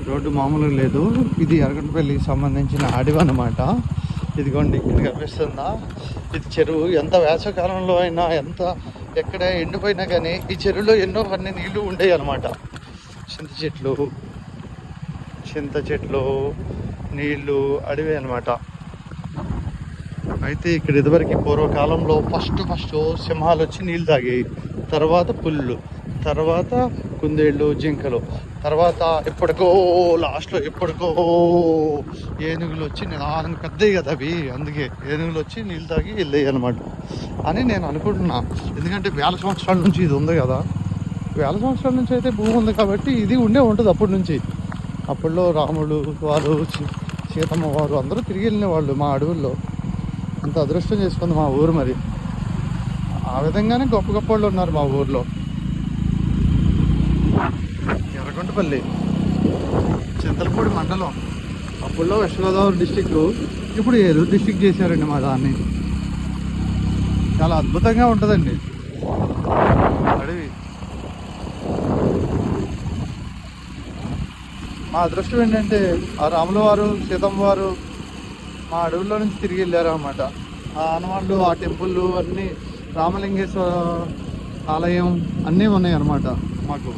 Road మామూలుగా లేదు. ఇది ఎర్రగొండపల్లికి సంబంధించిన అడవి అన్నమాట. ఇదిగోండి ఇక్కడ కనిపిస్తుందా, ఇది చెరువు. ఎంత వేసవకాలంలో అయినా ఎంత ఎక్కడ ఎండిపోయినా కానీ ఈ చెరువులో ఎన్నో అన్ని నీళ్లు ఉండేవి అనమాట. చింత చెట్లు నీళ్లు అడవి అనమాట. అయితే ఇక్కడ ఇదివరకు పూర్వకాలంలో ఫస్ట్ సింహాలు వచ్చి నీళ్ళు తాగాయి, తర్వాత పుల్లు, తర్వాత కుందేళ్ళు, జింకలు, తర్వాత లాస్ట్లో ఏనుగులు వచ్చి నిదానంగా పెద్దవి కదా అవి, అందుకే ఏనుగులు వచ్చి నీళ్ళు తాగి వెళ్ళాయి అనమాట అని నేను అనుకుంటున్నా. ఎందుకంటే వేల సంవత్సరాల నుంచి ఇది ఉంది కదా, వేల సంవత్సరాల నుంచి అయితే భూమి ఉంది కాబట్టి ఇది ఉండే ఉంటుంది అప్పటి నుంచి. అప్పట్లో రాముడు వారు, సీతమ్మ వారు అందరూ తిరిగి వెళ్ళిన వాళ్ళు మా అడవుల్లో. అంత అదృష్టం చేసుకుంది మా ఊరు. మరి ఆ విధంగానే గొప్ప గొప్ప వాళ్ళు ఉన్నారు మా ఊర్లో. ఎర్రగొండపల్లి చింతలపూడి మండలం, అప్పుల్లో వెస్ట్ గోదావరి డిస్టిక్, ఇప్పుడు ఏలూరు డిస్టిక్ చేశారండి మా దాన్ని. చాలా అద్భుతంగా ఉంటుందండి అడవి. మా అదృష్టం ఏంటంటే ఆ రాముల వారు, సీతమ్మ వారు మా అడవుల్లో నుంచి తిరిగి వెళ్ళారు అన్నమాట. ఆ హనుమాన్లు, ఆ టెంపుల్ అన్నీ, రామలింగేశ్వర ఆలయం అన్నీ ఉన్నాయి అన్నమాట మాకు.